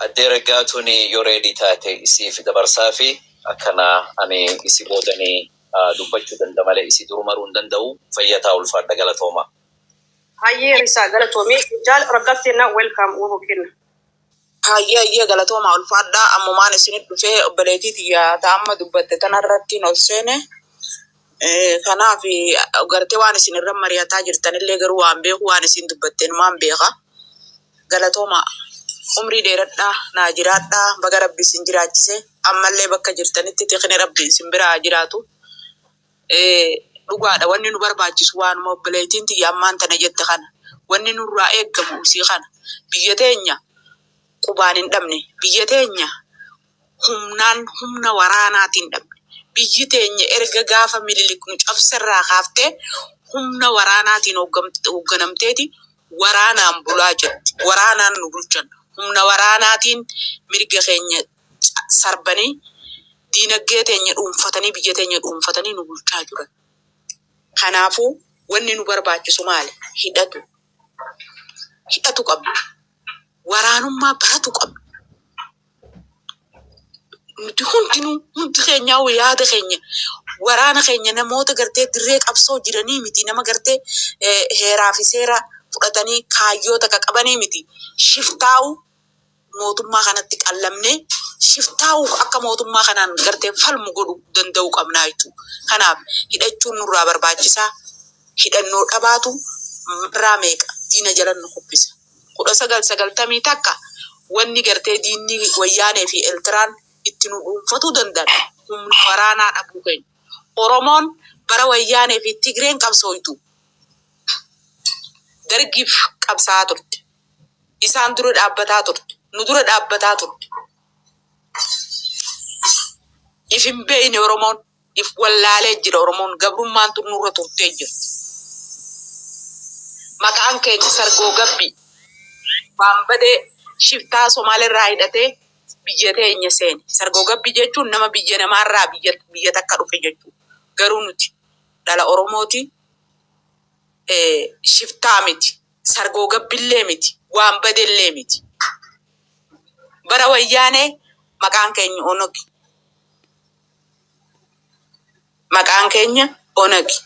Addera gaatuni yoo ready taate isiif dabarsaa fi akkana ani isi boodanii dubbachuu danda'a malee isi durumaruu hin danda'u. Fayyataa ulfaadha galatooma. Hayyee risaa galatoomii jaal rakkatteena welcome wabo kenna. Hayyee galatooma ulfaadha ammumaan isinit dhufee obboleetiiti yaata amma dubbatte tanarratti ol seene. Kanaaf gartee waan isin irra mari'ataa jirtanillee garuu waan beeku waan isin dubbatteen maan beeka. Galatooma umrii dheeradhaa naa jiraadhaa baga rabbi isin jiraachise ammallee bakka jirtanitti teekne rabbi isin biraa jiraatu. Dhugaadha wanni nu barbaachisu waanuma obboleettiin tiyya ammaan tana jette kana wanni nurraa eeggamu usii kana biyya teenya qubaan hin dhabne biyya teenya humna waraanaatiin dhabne biyyi teenya erga gaafa Minilik nu cabsarraa kaaftee humna waraanaatiin hoogganamteeti waraanaan bulaa jirti waraanaan nu bulchan humna waraanaatiin mirga keenya sarbanii diinagdee teenya dhuunfatanii biyya teenya dhuunfatanii nu bulchaa jiran. Kanaafuu wanni nu barbaachisu maali? Hidhatu qabna. Waraanummaa baratu qabna. Nuti hundi keenya yaada keenya waraana keenya namoota gartee dirree qabsoo jiranii miti nama gartee heeraa fi seera fudhatanii kaayyoota qabanii miti. Shiftaa'u mootummaa kanatti qallamnee shiftaa'u akka mootummaa kanaan gartee falmu godhu danda'u qabnaa jechuudha. Kanaaf hidhachuun nurraa barbaachisaa. Hidhannoo dhabaatu irraa meeqa diina jalan nu kubbisa. 1990 takka wanni gartee diinni wayyaanee fi Eertiraan itti nu dhuunfatu danda'an humna waraanaa dhabuu keenya. Oromoon bara wayyaanee fi Tigreen qabsooytu dargiif qabsaa turte. Isaan dura dhaabbataa turte. Nu dura dhaabbataa turte. If hin beeyne Oromoon if wallaalee jira Oromoon gabrummaan nurra turtee jira. Maqaan keenya Sargoo Gabbii waan badee shiftaa Somaaleerraa hidhatee biyya teenya seene. Sargoo Gabbii jechuun nama biyya namaarraa biyya takka dhufe jechuudha. Garuu nuti dhala Oromooti shiftaa miti. Sargoo Gabbillee miti. Waan badellee miti. Bara wayyaanee maqaan keenya Onogi. Maqaan keenya Onogi.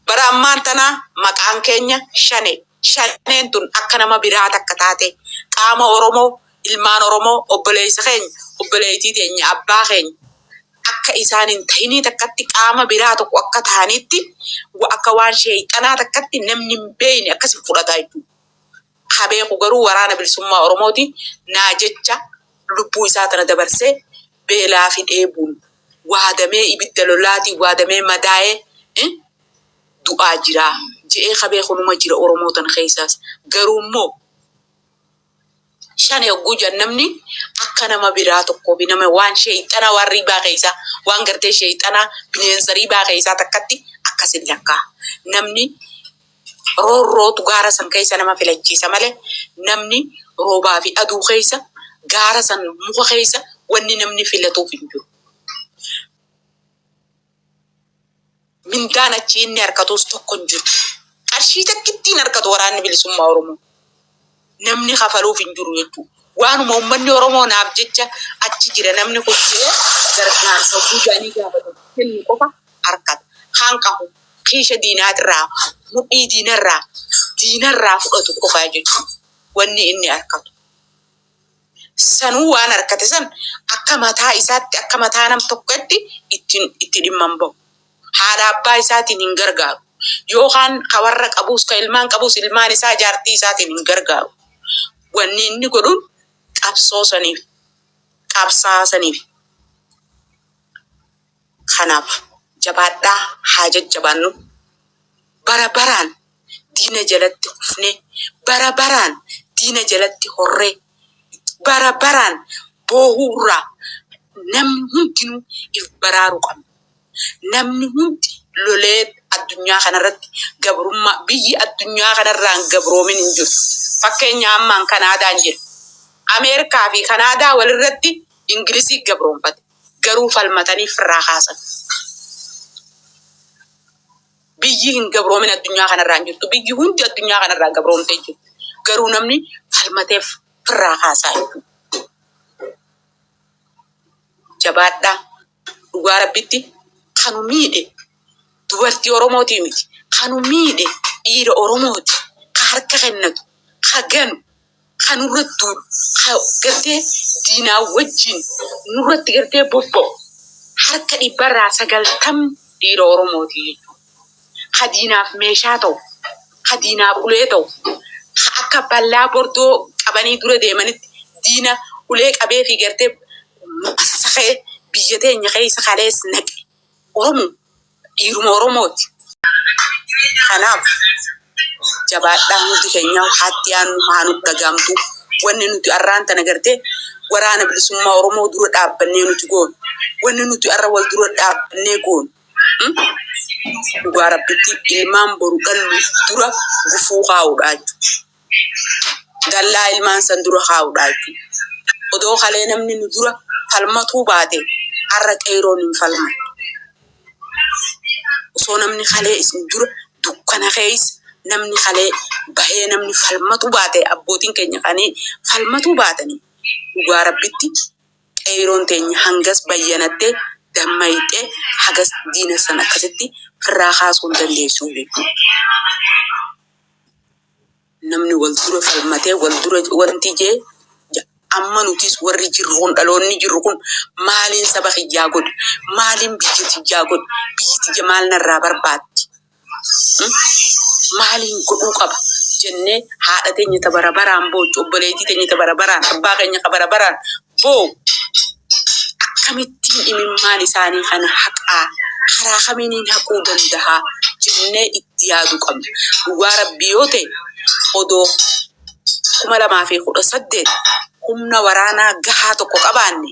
Bara ammaan tanaa maqaan keenya Shanee. Shaneen tun akka nama biraa takka taate qaama Oromoo ilmaan Oromoo obboleessa keenya obboleettii teenya abbaa keenya akka isaan hin ta'inii takkatti qaama biraa tokko akka ta'anitti akka waan sheexanaa takkatti namni hin beeyne akkasi fudhataa jechuudha. Kabeeku garuu waraana bilisummaa Oromooti naa jecha lubbuu isaa tana dabarsee beelaa fi dheebuun waadamee ibidda lolaatii waadamee madaa'ee du'aa jira. Je'ee kabeeku numa jira Oromoo tana keessaas. Garuu immoo Shanee hogguu jannamni akka nama biraa tokko nama waan sheexanaa waan riibaa keessaa waan gartee sheexanaa bineensa riibaa keessaa takkatti akkasin lakkaa. Namni roorrootu gaara san keessa nama filachiisa malee namni roobaa fi aduu keessa gaara san muka keessa wanni namni filatuuf hin jiru. Mindaan achi inni harkatus tokko hin jiru. Qarshii takkittiin harkatu waraanni bilisummaa Oromoo. Namni kafaluuf hin jiru jechuudha. Waanuma uummanni Oromoo naaf jecha achi jira namni kuchee gargaarsa guutuu gaafatu. Inni qofa harkata. Hanqahu kiisha diinaatirraa mudhii diinarraa fudhatu qofaa jechuudha. Wanni inni harkatu. Sanuu waan harkate san akka mataa isaatti akka mataa nam tokkotti itti dhimma hin bahu. Haadha abbaa isaatiin hin gargaaru. Yookaan ka warra qabuus ka ilmaan qabuus ilmaan isaa jaartii isaatiin hin gargaaru. Wanni inni godhuun qabsaa saniif. Kanaaf jabaadhaa haa jajjabaannu. Bara baraan diina jalatti kufnee bara baraan diina jalatti horree bara baraan boohuurraa namni hundinuu if baraaruu qabna. Namni hundi lolee addunyaa kanarratti gabrummaa biyyi addunyaa kanarraan gabroomin hin jiru. Fakkeenya ammaan Kanaadaan jira. Ameerikaa fi Kanaadaa walirratti Ingilizii gabroonfate. Garuu falmatanii firraa kaasan. Biyyi hin gabroomin addunyaa kanarraan jirtu. Biyyi hundi addunyaa kanarraan gabroomtee jirtu. Garuu namni falmateef firraa kaasaa jechuudha. Jabaadhaa dhugaa rabbitti kanu miidhe dubartii Oromootii miti. Kanu miidhe dhiira Oromooti. Ka harka kennatu, ka ganu, ka nurratti duulu, ka gartee diinaa wajjin nurratti gartee bobba'u. Harka 90% dhiira Oromooti jechuudha. Ka diinaaf meeshaa ta'u, ka diinaaf ulee ta'u, ka akka ballaa bordoo qabanii dura deemanitti diina ulee qabee fi gartee sakee biyya teenya keessa kalees naqe. Oromoo dhiiruma Oromooti. Kanaaf jabaadhaa hundi keenya hatti aanu haa nutti dhagahamtu. Wanni nuti arraan tana gartee waraana bilisummaa Oromoo dura dhaabbannee nuti goonu. Wanni nuti arra wal dura dhaabbannee goonu. Dhugaa rabbitti ilmaan boru dhallu dura gufuu kaa'uudhaa jechuudha. Dallaa ilmaan san dura kaa'uudhaa jechuudha. Odoo kalee namni nu dura falmatuu baate arra qeeroon hin falman. Osoo namni kalee isin dura dukkana keessa namni kalee bahee namni falmatu baate abbootiin keenya kanii falmatu baatanii dhugaa rabbitti qeeroon teenya hangas bayyanattee dammayxee hagas diina sana akkasitti firraa kaasuu hin dandeessu. Namni wal dura falmatee wal dura wanti jee amma nutis warri jirru kun dhaloonni jirru kun maaliin saba kiyyaa godhe maaliin biyya tiyyaa godhe biyyi tiyya maal narraa barbaaddi maaliin godhuu qaba jennee haadha teenya ta bara baraan boochu obboleettii teenya ta bara baraan abbaa keenya ka bara baraan boo akkamittiin imimmaan isaanii kana haqaa karaa kamiiniin haquu danda'a jennee itti yaadu qabna. Dhugaa rabbii yoo ta'e odoo 2018 humna waraanaa gahaa tokko qabaanne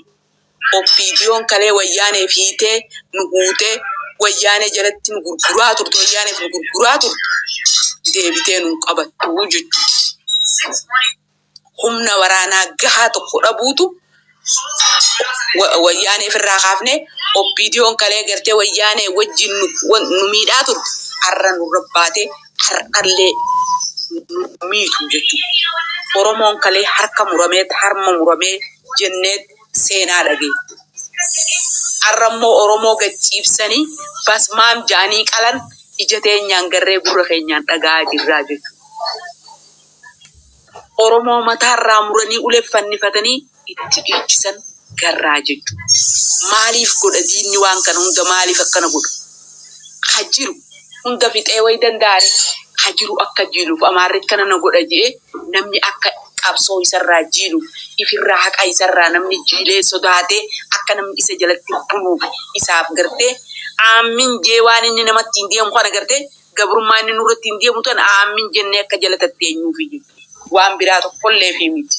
oppiidiyoon kalee wayyaanee fiitee nu guutee wayyaanee jalatti nu gurguraa turte wayyaaneef nu gurguraa turte deebitee nu qabattuu jechuudha. Humna waraanaa gahaa tokko dhabuutu wayyaaneef irraa kaafne oppiidiyoon kalee gartee wayyaanee wajjin nu miidhaa turte har'a nu rabbaatee har'allee miitu jechuudha. Oromoon kalee harka muramee harma muramee jennee seenaa dhagee. Har'ammoo Oromoo gachiibsanii basmaam jaanii qalan ija teenyaan garree gurra keenyaan dhagaa jirraa jechuudha. Oromoo mataarraa muranii ulee fannifatanii itti dhiichisan garraa jechuudha. Maaliif godha diinni waan kana hunda maaliif akkana godha? Ha jiru hunda fixee way danda'ani. Ha jiru akka jiiluuf amaarri kana na godha jee namni akka qabsoo isarraa jiilu ifirraa haqa isarraa namni jiilee sodaatee akka namni isa jalatti buluuf isaaf gartee aamin jee waan inni namatti hin deemu kana gartee gabrummaa inni nurratti hin deemu tan aamin jennee akka jalatti eenyuufi waan biraa tokkollee fi miti.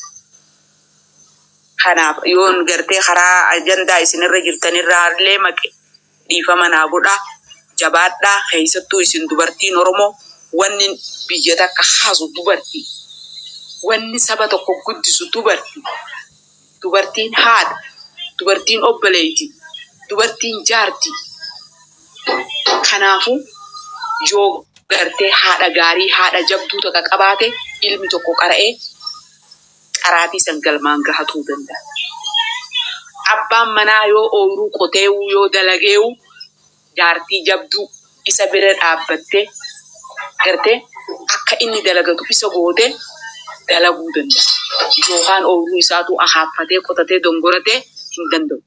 Kanaaf yoon gartee karaa ajandaa isinirra jirtanirraa illee maqe dhiifama naa godhaa jabaadhaa keessattuu isin dubartiin Oromoo wanni biyya takka haasu dubartii wanni saba tokko guddisu dubartii dubartiin haadha dubartiin obboleetti dubartiin jaartii. Kanaafu yoo gartee haadha gaarii haadha jabduu tokko qabaate ilmi tokko qara'ee qaraatii san galmaan gahatuu danda'a. Abbaan manaa yoo ooyiruu qoteewu yoo dalageewu jaartii jabduu isa bira dhaabbattee gartee akka inni dalagatu isa goote dalaguu danda'a. Yookaan ooyiruu isaatu akaaffatee qotatee dongoratee hin danda'u.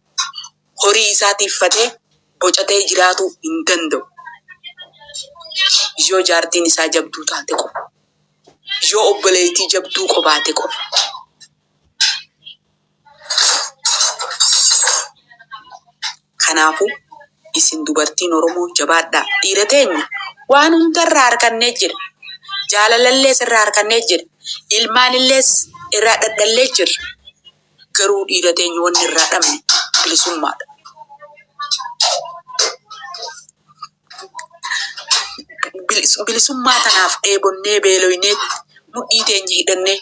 Horii isaa tiiffatee bocatee jiraatu hin danda'u. Yoo jaartiin isaa jabduu taate qofa. Yoo obboleettii jabduu qobaate qofa. Kanaafu isin dubartiin Oromoo jabaadhaa. Dhiira teenya waan hundarraa harkannee jira. Jaalalallees irraa harkannee jira. Ilmaanillees irraa dhadhallee jira. Garuu dhiira teenya wanni irraa dhabne bilisummaadha. Bilisummaa tanaaf dheebonnee beeloynee mudhii teenya hidhannee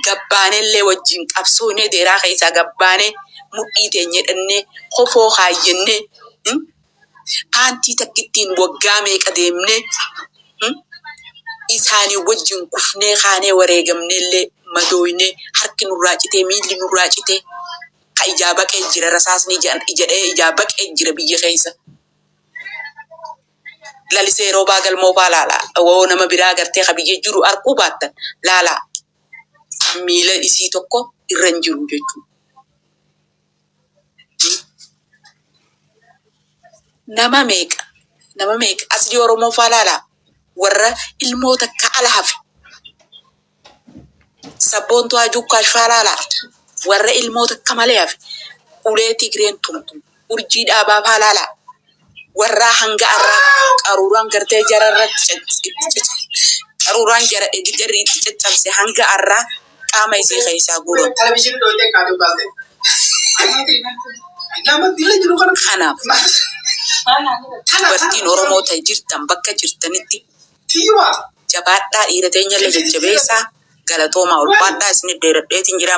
gabbaaneellee wajjin qabsoonee deeraa keessaa gabbaanee mudhii teenya hidhannee hofoo kaayyannee paantii takkittiin waggaa meeqa deemnee isaanii wajjin kufnee kaanee wareegamneellee madoyne harki nurraa citee miilli nurraa citee ka ijaa baqee jira rasaasni jedhee ijaa baqee jira biyya keessa. Lalisee roobaa galmoo faa laala woo nama biraa gartee ka biyya jiru arkuu baattan laala miila isii tokko irra hin jiru jechuudha. Nama meeqa asli Oromoo faa laala warra ilmoota ka ala hafe sabboontu hajuukkaash faa laala warra ilmoota ka malee hafe ulee Tigreen tumtum urjii dhaabaa faa laala warra hanga arraa qaruuraan gartee jararratti qaruuraan jarri itti caccabse hanga arraa qaama isii keessaa guuran. Kanaaf dubartiin Oromoo ta'e jirtan bakka jirtanitti jabaadhaa dhiira teenyallee jajjabeessaa galatoomaa ulfaadhaa isin dheeradheetiin jira.